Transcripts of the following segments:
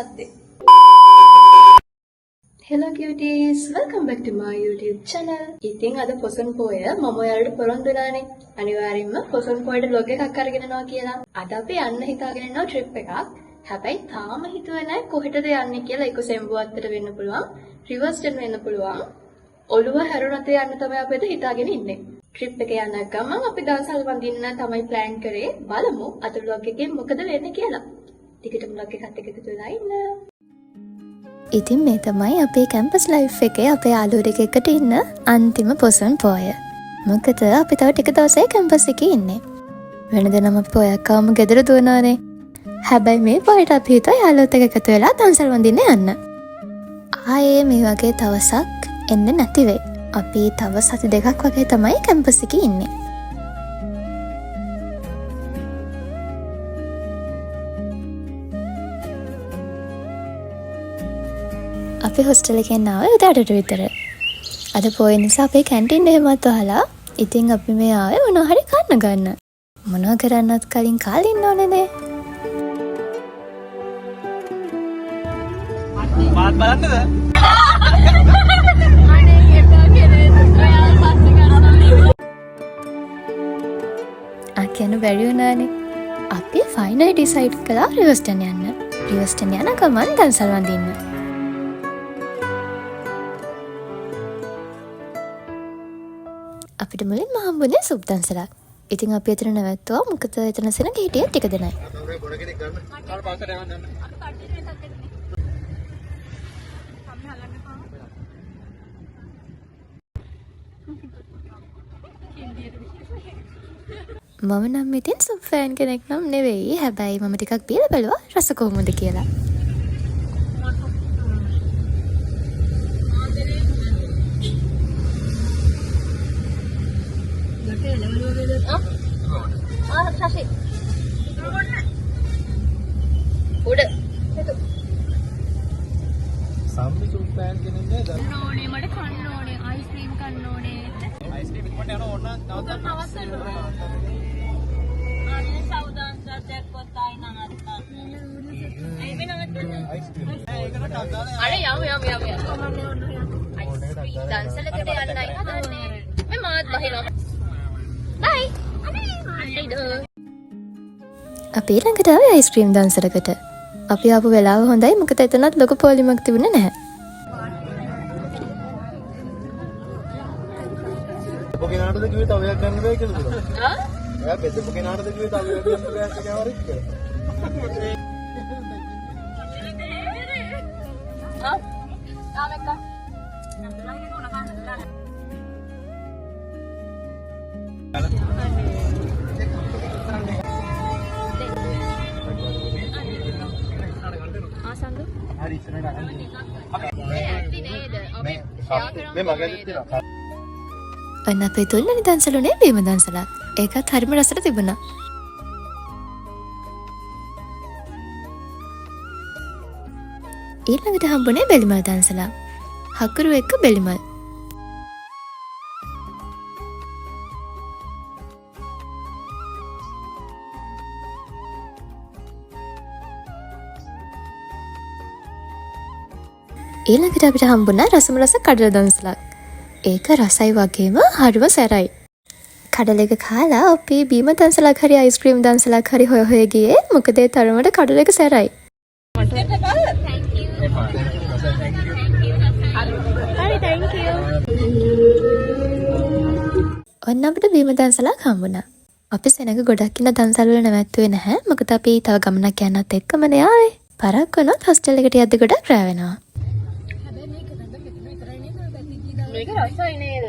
සද්දේ. Hello cuties, welcome back to my YouTube channel. ඉතින් අද පොසොන් පෝය මම ඔයාලට පොරොන්දු වෙලානේ. අනිවාර්යෙන්ම පොසොන් පෝයට vlog එකක් අරගෙන යනවා කියලා. අද අපි යන්න හිතාගෙන ඉන්නවා trip එකක්. හැබැයි තාම හිතුවේ නැහැ කොහෙටද යන්නේ කියලා. ඒක සෙම්බුවත්තට වෙන්න පුළුවන්, රිවර්ස්ටන් වෙන්න පුළුවන්. ඔළුව හැරුණත යන්න තමයි අපි අද හිතාගෙන ඉන්නේ. trip එක යන ගමන් අපි දවසල් වඳින්න තමයි plan කරේ. බලමු අද vlog එකේ මොකද වෙන්නේ කියලා. ටිකටම vlog එකත් එක්ක එකතු වෙලා ඉන්න. ඉතින් මේ තමයි අපේ කැම්පස් ලයිෆ් එකේ අපේ යාළුවෝ එක්කට ඉන්න අන්තිම පොසොන් පෝය. මොකද අපි තව ටික දවසයි කැම්පස් එකේ ඉන්නේ. වෙනද නම් අපි පෝයක් ආවම ගෙදර දුවනවානේ. හැබැයි මේ පොයට අපි හිතුවා යාළුවෝත් එක්ක එකතු වෙලා දන්සල් වඳින්න යන්න. ආයේ මේ වගේ දවසක් එන්නේ නැති වෙයි. අපි තව සති දෙකක් වගේ තමයි කැම්පස් එකේ ඉන්නේ. අපි හොස්ටල් එකෙන් ආවේ උදේට විතර. අද පොය නිසා අපේ කැන්ටින් එහෙමත් වහලා. ඉතින් අපි මේ ආවේ මොනවා හරි කන්න ගන්න. මොනවා කරන්නත් කලින් කාලේ ඉන්න ඕනේ නේ. මාත් බලන්නද? අනේ එපා කෙනේ. ඔයාලා පස්සේ ගන්නවා. කියන බැරි වුණානේ. අපි ෆයිනලි ඩිසයිඩ් කළා රිවර්ස්ටන් යන්න. රිවර්ස්ටන් යන ගමන් දන්සල් වඳින්න. අපිට මුලින්ම හම්බුනේ සුබ් දන්සලක්. ඉතින් අපි එතන නැවතුවා. මොකද එතන සෙනග හිටියේ ටික දෙනයි. මම නම් ඉතින් සුබ් ෆෑන් කෙනෙක් නම් නෙවෙයි. හැබැයි මම ටිකක් බීලා බලුවා රස කොහොමද කියලා. Shashi. Udah. Itu. Shammi soup පෑන් කෙනෙක් නේද? ඕනේ මට කන්න ඕනේ. අයිස්ක්‍රීම් කන්න ඕනේ. අයිස්ක්‍රීම් ඉක්මනට යනවා ඕන නවත්තන්න. අනේ සවුදන් සත්‍යක්වත් ආයි නනත්තා. ඒ වෙනවද? අයිස්ක්‍රීම්. ඒකට ටක් දාලා. අනේ යමු. කමන්නේ ඕන යා. අයිස්ක්‍රීම් දන්සලකට යන්නයි හදන්නේ. මේ මාත් බහිනවා. බයි. අපි ළඟට ආවේ අයිස්ක්‍රීම් දන්සලකට. අපි ආපු වෙලාව හොඳයි. මොකද එතනත් ලොකු පොලිමක් තිබුණේ නැහැ. පොකේනාටද කිව්වේ තව එකක් ගන්න බෑ කියලා දුන්නා. ආ? එයා බෙදපු කෙනාටද කිව්වේ තව එකක් ගන්න බෑ කියලා වරික් කියලා. ආ? ආවෙක්ක. හරි ඉස්සරහට අහන්න. මේ මගේ ඇතුළේ අන්න අපේ තුන්වෙනි දන්සලුනේ බීම දන්සලක්. ඒකත් හරිම රසට තිබුණා. ඊළඟට හම්බුනේ බෙලිමල් දන්සලක්. හකුරු එක්ක බෙලිමල්. ඊළඟට අපිට හම්බුණා රසම රස කඩල දන්සලක්. ඒක රසයි වගේම හරිම සැරයි. කඩල එක කාලා අපි බීම දන්සලක් හරි අයිස්ක්‍රීම් දන්සලක් හරි හොය ගියේ. මොකද ඒ තරමට කඩල එක සැරයි. ඔන්න අපිට බීම දන්සලක් හම්බුණා. අපි සෙනඟ ගොඩක් ඉන්න දන්සල් වල නැවැත්තුවේ නැහැ. මොකද අපි තව ගමනක් යන්නත් එක්කමනේ ආවේ. පරක් වුණොත් හොස්ටල් එකට යද්දි ගොඩක් රැ වෙනවා. මේක රසයි නේද?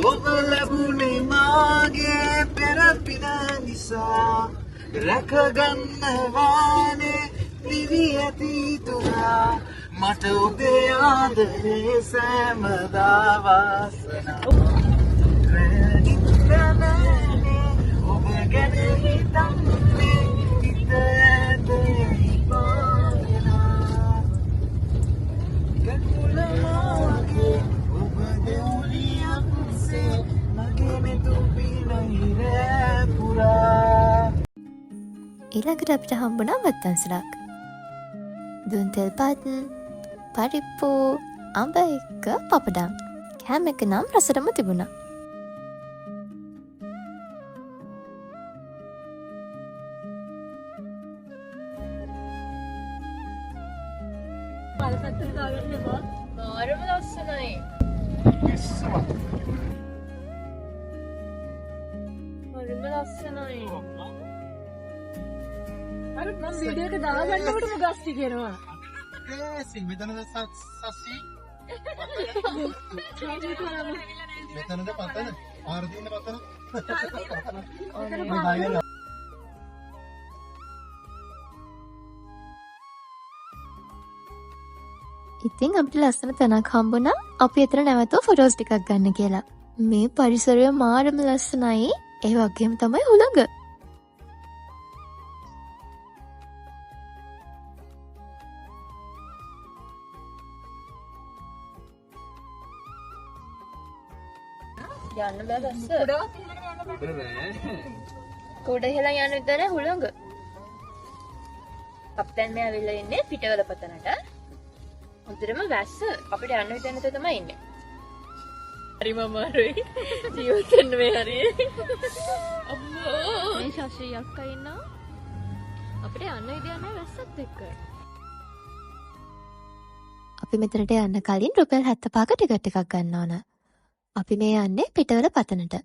ඔබ ලැබුණේ මාගේ පෙරපින නිසා රැකගන්නවානේ නිවී ඇති තුරා මට ඔබේ ආදරේ සෑමදා වාසනා රැඳිලා ඔබ ගැන හිතන්නේ ඊළඟට අපිට හම්බුණා වත්තන්සලක්. දුන් තෙල්පත්, පරිප්පු, අඹ එක්ක පපඩම්. කෑම එක නම් රසටම තිබුණා. මාරම ලස්සනයි. හරිම ලස්සනයි. අර මම වීඩියෝ එක දාගන්නකොටම ගස්ටි කියනවා. මෙතනද සස්සි මෙතනද පතන ආර්දින්න පතන ඉතින් අපිට ලස්සන තැනක් හම්බුණා. අපි එතන නැවතුව ෆොටෝස් ටිකක් ගන්න කියලා. මේ පරිසරය මාරම ලස්සනයි. ඒ වගේම තමයි හුළඟ. යන්න බෑ බස්ස. කුඩ ඉහලා යන්න විතර හුළඟ. අප්තන් මේ ඇවිල්ලා ඉන්නේ පිටවල පතනට. උදේම වැස්ස අපිට යන්න විතර තමයි ඉන්නේ. හරි මමාරුයි. ජීවත් වෙන්න මේ හරිය. අම්මෝ. මේ ශාෂී අක්කා ඉන්නවා. අපිට යන්න විදියක් නැහැ වැස්සත් එක්ක. අපි මෙතනට යන්න කලින් රුපියල් 75ක ටිකට් එකක් ගන්න ඕන. අපි මේ යන්නේ පිටවල පතනට.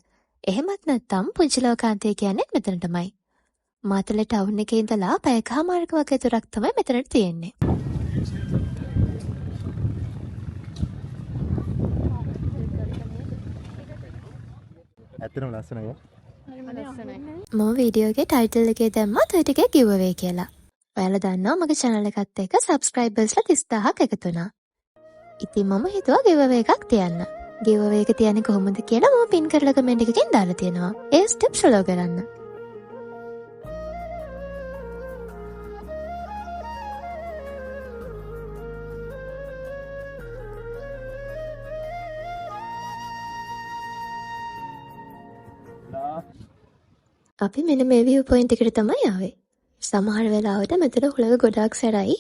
එහෙමත් නැත්නම් පුංචි ලෝකාන්තය කියන්නේ මෙතනටමයි. මාතල ටවුන් එකේ ඉඳලා පැයකමාරක වගේ දුරක් තමයි මෙතනට තියෙන්නේ. ඇත්තටම ලස්සනයි. හරිම ලස්සනයි. මම වීඩියෝ එකේ ටයිටල් එකේ දැම්මා toy ටිකේ giveaway කියලා. ඔයාලා දන්නවා මගේ channel එකත් එක්ක subscribersලා 30000ක් එකතු වුණා. ඉතින් මම හිතුවා giveaway එකක් තියන්න. giveaway එක තියන්නේ කොහොමද කියලා මම pin කරලා comment එකකින් දාලා තියෙනවා. ඒ steps follow කරන්න. අපි මෙන්න මේ view point එකට තමයි ආවේ. සමහර වෙලාවට මෙතන හුළඟ ගොඩාක් සැරයි.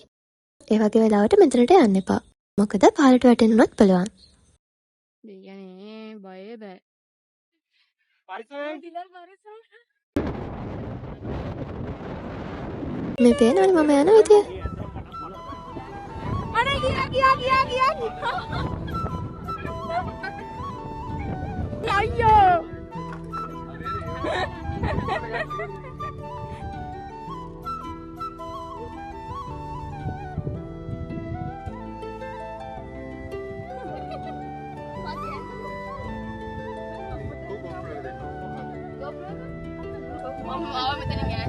ඒ වගේ වෙලාවට මෙතනට යන්න එපා. මොකද පාරට වැටෙන්නත් පුළුවන්. දෙයනේ බය බෑ. මේ පේනවනේ මම යන විදිය. අනේ ගියා. අයියෝ. Mama මෙතන ගෑ.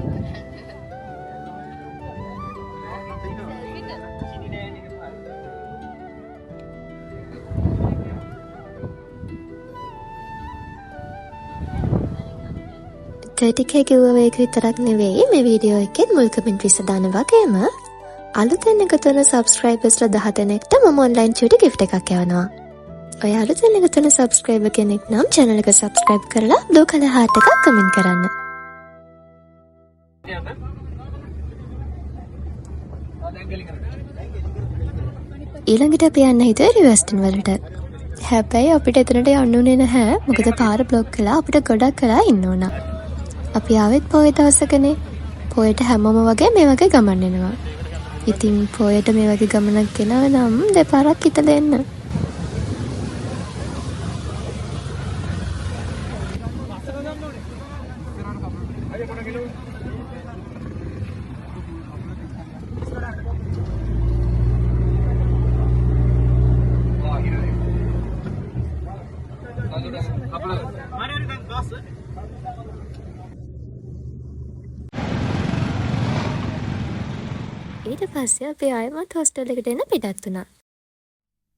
toy ටිකේ giveaway එක විතරක් නෙවෙයි මේ වීඩියෝ එකේ මුල් කමෙන්ට් 20 දාන වගේම අලුතෙන් එකතු වෙන subscribersලා 10 දෙනෙක්ට මම online චුටි gift එකක් යවනවා. ඔය අලුතෙන් එකතු වෙන subscriber කෙනෙක් නම් channel එක subscribe කරලා blue color heart එකක් comment කරන්න. ඊළඟට අපි යන්න හිතුවේ රිවර්ස්ටන් වලට. හැබැයි අපිට එතනට යන්න උනේ නැහැ. මොකද පාර බ්ලොක් කළා අපිට ගොඩක් වෙලා ඉන්න ඕන. අපි ආවෙත් පොයේ දවසකනේ. පොයට හැමෝම වගේ මේ වගේ ගමන් එනවා. ඉතින් පොයට මේ වගේ ගමනක් ගෙනාව නම් දෙපාරක් හිතලා එන්න. ඊට පස්සේ අපි ආයෙමත් හොස්ටල් එකට එන්න පිටත් වුණා.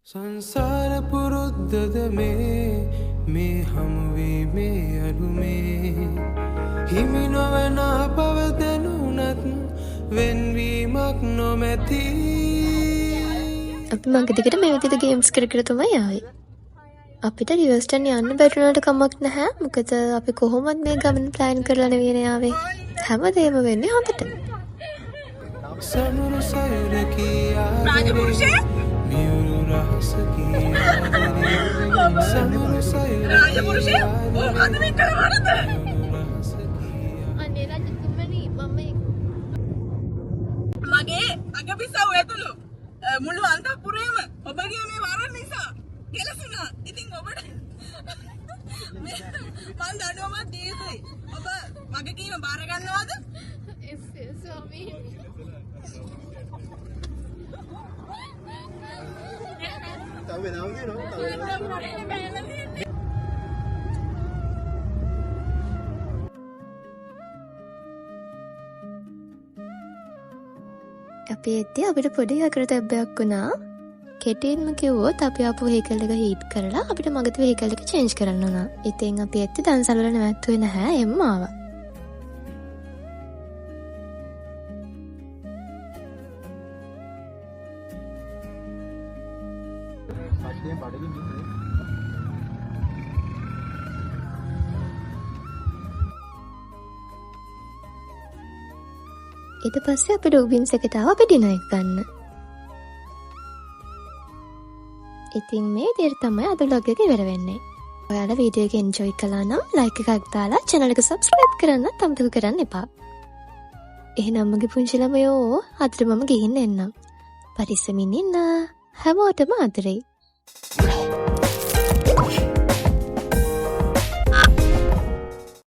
සංසාර පුරුද්දද මේ හමුවීමේ අරුමේ හිමි නොවන බව දැනුණත් වෙන්වීමක් නොමැති. අපි මගදිකට මේ විදිහට ගේම්ස් කර කර තමයි ආවේ. අපිට රිවර්ස්ටන් යන්න බැරි වුණාට කමක් නැහැ. මොකද අපි කොහොමද මේ ගමන ප්ලෑන් කරලා නෙවෙයි ආවේ. හැමදේම වෙන්නේ හොඳට. සමුරු සයුරකී ආදරේ මියුරු රහසකී ආදරේ සමුරු සයුරකී රාජපුරුෂය මොකද මේ කරවරද අනේ රජතුමනි මගේ අගපිසව් ඇතුළු මුළු අන්තපුරේම ඔබගේ මේ වරන් නිසා කෙලසුණා. ඉතින් ඔබට මන් දඬුවමක් දී යුතුයි. ඔබ වගකීම බාර ගන්නවද? ස්වාමී තව වෙනවද නෝ? අපි එද්දි අපිට පොඩි අකරතැබ්බයක් වුණා. කෙටින්ම කිව්වොත් අපි ආපු වෙහිකල් එක හීට් කරලා අපිට මගදී වෙහිකල් එක චේන්ජ් කරන්න වුණා. ඉතින් අපි එද්දි දන්සල් වල නැවැත්තුවේ නැහැ. එම්ම ආවා. කට්ටිය බඩගින් ඉන්නේ. ඊට පස්සේ අපි රූබින්ස් එකට ආව අපි ඩිනර් එක ගන්න. ඉතින් මේ විදිහට තමයි අද vlog එක ඉවර වෙන්නේ. ඔයාලා වීඩියෝ එක එන්ජොයි කළා නම් ලයික් එකක් දාලා channel එක subscribe කරන්න අමතක කරන්න එපා. එහෙනම් මගේ පුංචි ළමයෝ අදට මම ගිහින් එන්නම්. පරිස්සමින් ඉන්න. හැමෝටම ආදරෙයි.